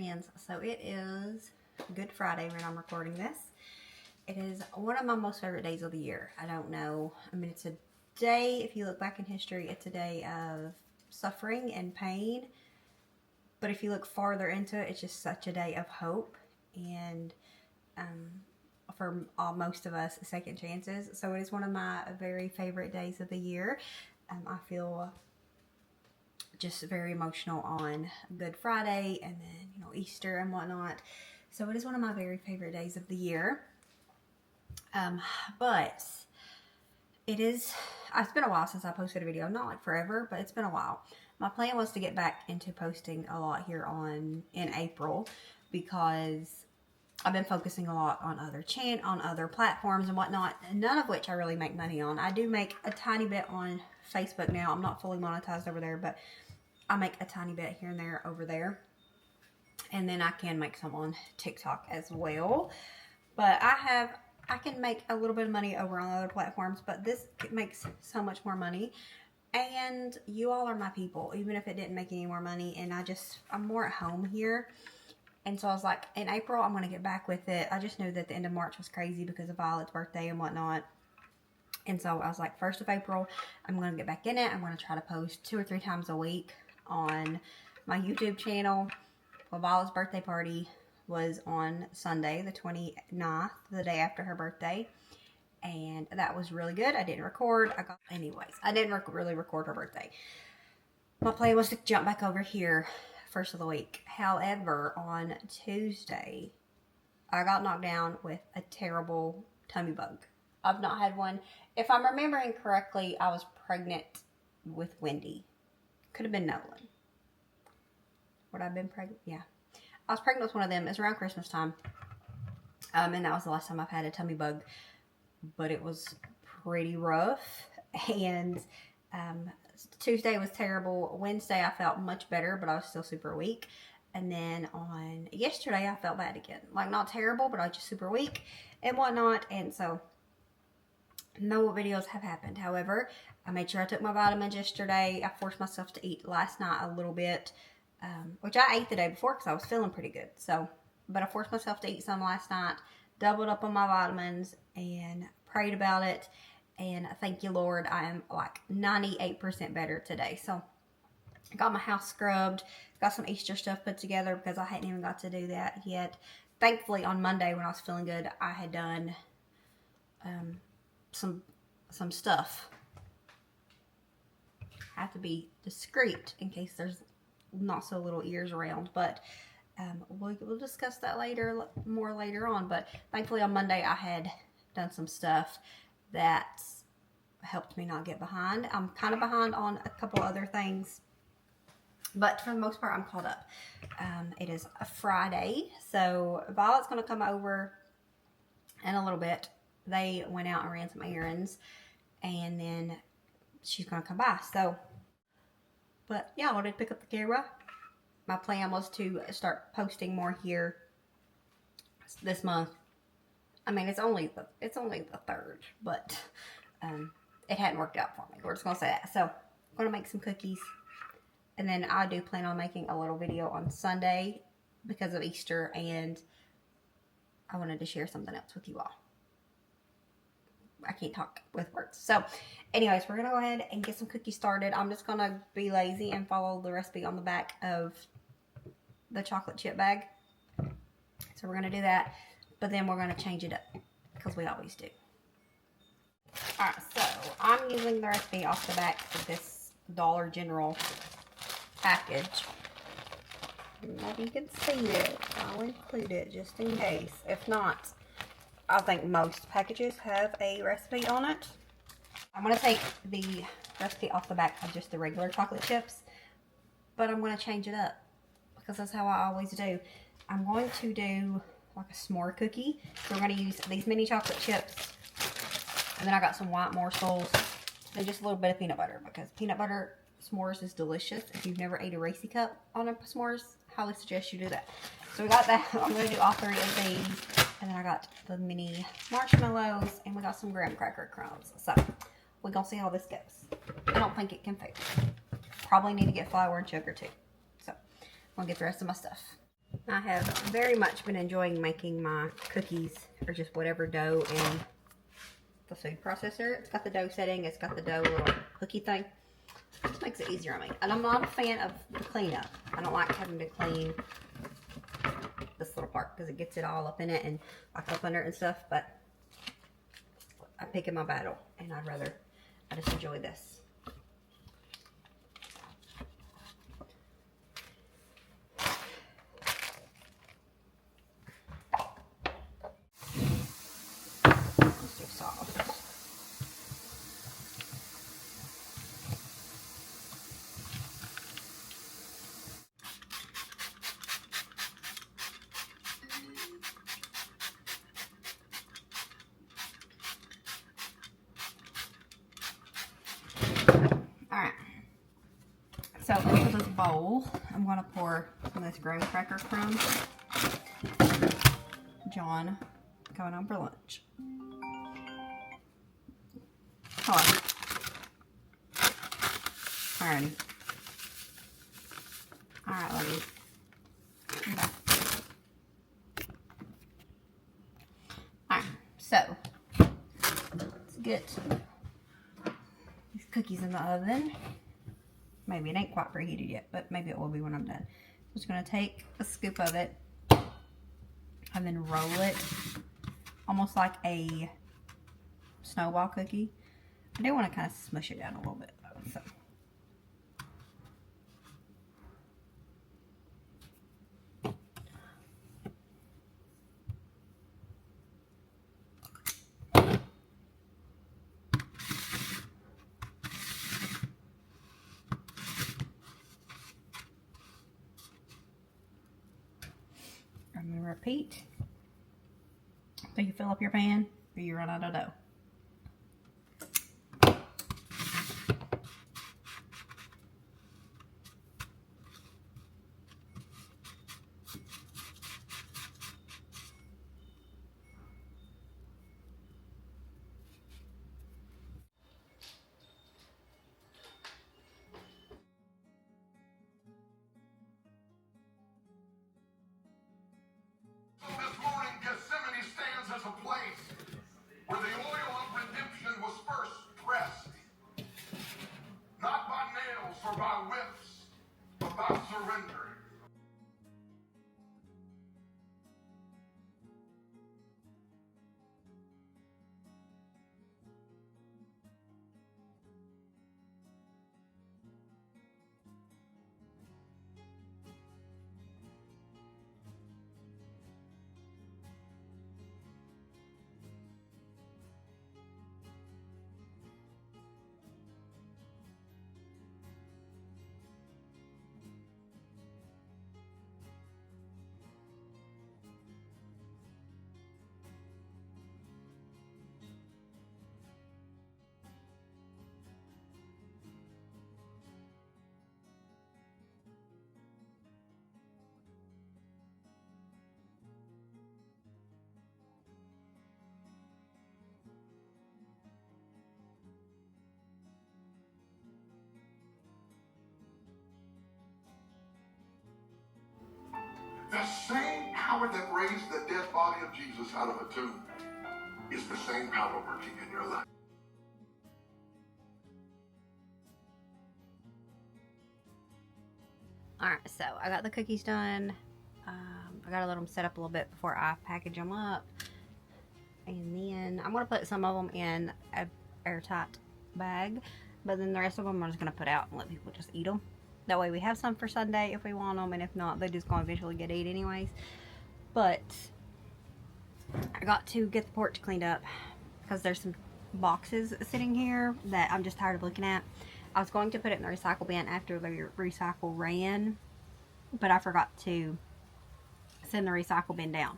friends. So it is Good Friday when I'm recording this. It is one of my most favorite days of the year. I don't know. I mean, it's a day, if you look back in history, it's a day of suffering and pain. But if you look farther into it, it's just such a day of hope. And for most of us, second chances. So it is one of my very favorite days of the year. I feel just very emotional on Good Friday and then, Easter and whatnot. So it is one of my very favorite days of the year. But it's been a while since I posted a video. Not like forever, but it's been a while. My plan was to get back into posting a lot here in April because I've been focusing a lot on other platforms and whatnot, none of which I really make money on. I do make a tiny bit on Facebook now. I'm not fully monetized over there, but I make a tiny bit here and there over there. And then I can make some on TikTok as well. But I can make a little bit of money over on other platforms, but this makes so much more money. And you all are my people, even if it didn't make any more money. And I'm more at home here. And so I was like, in April, I'm going to get back with it. I just knew that the end of March was crazy because of Violet's birthday and whatnot. And so I was like, 1st of April, I'm going to get back in it. I'm going to try to post 2 or 3 times a week on my YouTube channel. Well, Violet's birthday party was on Sunday, the 29th, the day after her birthday. And that was really good. I didn't record. I didn't really record her birthday. My plan was to jump back over here first of the week. However, on Tuesday, I got knocked down with a terrible tummy bug. I've not had one. If I'm remembering correctly, I was pregnant with Wendy. Could have been Nolan. Would I have been pregnant? Yeah. I was pregnant with one of them. It was around Christmas time. And that was the last time I've had a tummy bug. But it was pretty rough. And Tuesday was terrible. Wednesday I felt much better, but I was still super weak. And then on yesterday I felt bad again. Like, not terrible, but I was just super weak and whatnot. And so no videos have happened. However, I made sure I took my vitamins yesterday. I forced myself to eat last night a little bit, which I ate the day before because I was feeling pretty good. But I forced myself to eat some last night, doubled up on my vitamins, and prayed about it. And thank you, Lord, I am like 98% better today. So I got my house scrubbed, got some Easter stuff put together because I hadn't even got to do that yet. Thankfully, on Monday when I was feeling good, I had done some stuff. I have to be discreet in case there's not so little ears around, but we'll discuss that more later on. But thankfully on Monday I had done some stuff that helped me not get behind. I'm kind of behind on a couple other things, but for the most part I'm caught up. It is a Friday, so Violet's going to come over in a little bit. They went out and ran some errands, and then she's going to come by. But yeah, I wanted to pick up the camera. My plan was to start posting more here this month. I mean, it's only the 3rd, but it hadn't worked out for me. We're just going to say that. So I'm going to make some cookies. And then I do plan on making a little video on Sunday because of Easter. And I wanted to share something else with you all. I can't talk with words. So anyways, we're going to go ahead and get some cookies started. I'm just going to be lazy and follow the recipe on the back of the chocolate chip bag. So we're going to do that. But then we're going to change it up because we always do. Alright, so I'm using the recipe off the back of this Dollar General package. Maybe you can see it. I'll include it just in case. If not, I think most packages have a recipe on it. I'm going to take the recipe off the back of just the regular chocolate chips, but I'm going to change it up because that's how I always do. I'm going to do like a s'more cookie. So we're going to use these mini chocolate chips, and then I got some white morsels and just a little bit of peanut butter because peanut butter s'mores is delicious. If you've never ate a Reese's cup on a s'mores, highly suggest you do that. So we got that. I'm going to do all 3 of these. And then I got the mini marshmallows, and we got some graham cracker crumbs. So we're going to see how this goes. I don't think it can fail. Probably need to get flour and sugar too. So I'm going to get the rest of my stuff. I have very much been enjoying making my cookies or just whatever dough in the food processor. It's got the dough setting, it's got the dough little cookie thing. It makes it easier on me. And I'm not a fan of the cleanup. I don't like having to clean this little part because it gets it all up in it and like up under it and stuff, but I pick in my battle and I just enjoy this. It's too soft. Alright, so into this bowl, I'm going to pour some of this graham cracker crumbs. John going home for lunch. Hello. Alrighty. Alright, ladies. Okay. Alright, so let's get these cookies in the oven. Maybe it ain't quite preheated yet, but maybe it will be when I'm done. I'm just going to take a scoop of it and then roll it almost like a snowball cookie. I do want to kind of smush it down a little bit though, so. I'm going to repeat until you fill up your pan or you run out of dough. A place where the oil of redemption was first pressed, not by nails or by whips, but by surrender. The same power that raised the dead body of Jesus out of a tomb is the same power working in your life. Alright, so I got the cookies done. I gotta let them set up a little bit before I package them up. And then I'm gonna put some of them in an airtight bag, but then the rest of them I'm just gonna put out and let people just eat them. That way we have some for Sunday if we want them, and if not, they're just gonna eventually get eaten anyways. But I got to get the porch cleaned up because there's some boxes sitting here that I'm just tired of looking at. I was going to put it in the recycle bin after the recycle ran, but I forgot to send the recycle bin down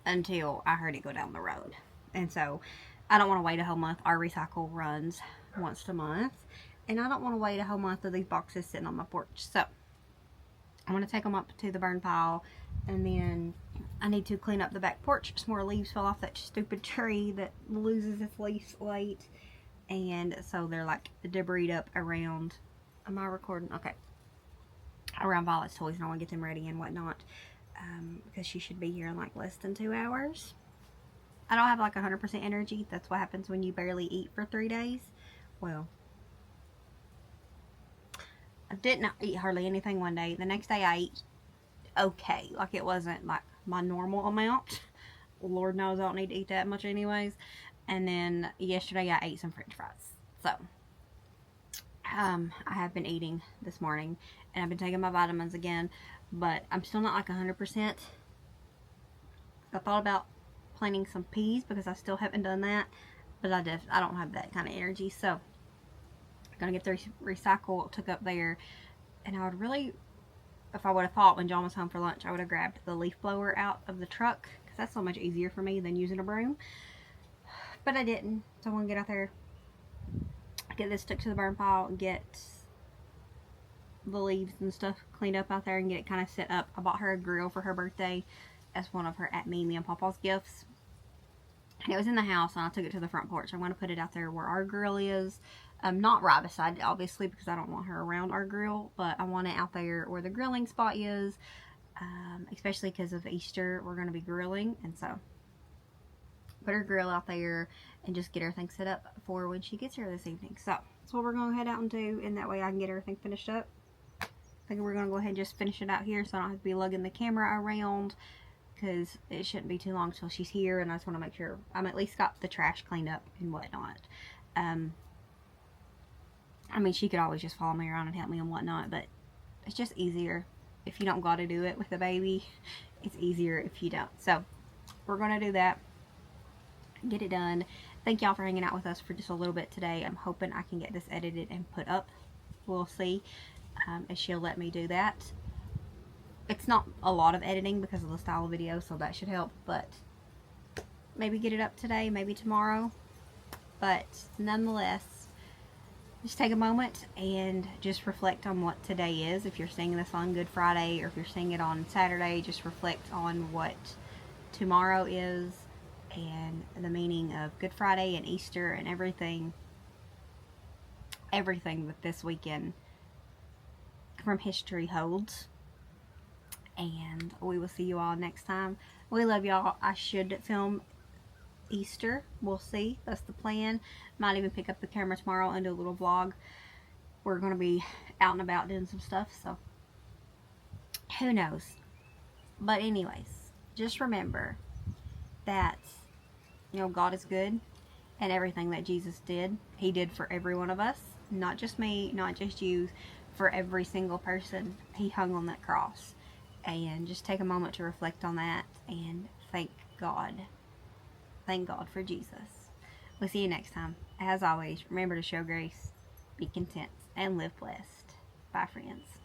until I heard it go down the road. And so I don't want to wait a whole month. Our recycle runs once a month, and I don't want to wait a whole month of these boxes sitting on my porch. So I'm going to take them up to the burn pile, and then I need to clean up the back porch. Some more leaves fell off that stupid tree that loses its leaves late, and so they're like debris up around. Am I recording? Okay. around Violet's toys, and I want to get them ready and whatnot, because she should be here in like less than 2 hours. I don't have like 100% energy. That's what happens when you barely eat for 3 days. Well, I didn't eat hardly anything one day. The next day I ate okay. Like, it wasn't like my normal amount. Lord knows I don't need to eat that much anyways. And then yesterday I ate some french fries. So, I have been eating this morning, and I've been taking my vitamins again, but I'm still not like 100%. I thought about planting some peas because I still haven't done that, but I don't have that kind of energy. So I'm gonna get the recycle took up there, and I would really, if I would have thought when John was home for lunch, I would have grabbed the leaf blower out of the truck, because that's so much easier for me than using a broom. But I didn't, so I'm gonna get out there, get this stuck to the burn pile, and get the leaves and stuff cleaned up out there and get it kind of set up. I bought her a grill for her birthday as one of her At Mimi and Pawpaw's gifts. And it was in the house, and I took it to the front porch. I'm going to put it out there where our grill is. Not right beside it, obviously, because I don't want her around our grill, but I want it out there where the grilling spot is, especially because of Easter. We're going to be grilling, and so put her grill out there and just get everything set up for when she gets here this evening. So that's what we're going to head out and do, and that way I can get everything finished up. I think we're going to go ahead and just finish it out here so I don't have to be lugging the camera around, because it shouldn't be too long till she's here, and I just want to make sure I'm at least got the trash cleaned up and whatnot. I mean, she could always just follow me around and help me and whatnot, but it's just easier if you don't got to do it with the baby. It's easier if you don't. So we're going to do that, get it done. Thank y'all for hanging out with us for just a little bit today. I'm hoping I can get this edited and put up. We'll see if she'll let me do that. It's not a lot of editing because of the style of video, so that should help, but maybe get it up today, maybe tomorrow. But nonetheless, just take a moment and just reflect on what today is. If you're seeing this on Good Friday, or if you're seeing it on Saturday, just reflect on what tomorrow is and the meaning of Good Friday and Easter and everything that this weekend from history holds. And we will see you all next time. We love y'all. I should film Easter. We'll see. That's the plan. Might even pick up the camera tomorrow and do a little vlog. We're going to be out and about doing some stuff, so who knows. But anyways, just remember that, you know, God is good, and everything that Jesus did, He did for every one of us. Not just me, not just you. For every single person, He hung on that cross. And just take a moment to reflect on that and thank God. Thank God for Jesus. We'll see you next time. As always, remember to show grace, be content, and live blessed. Bye, friends.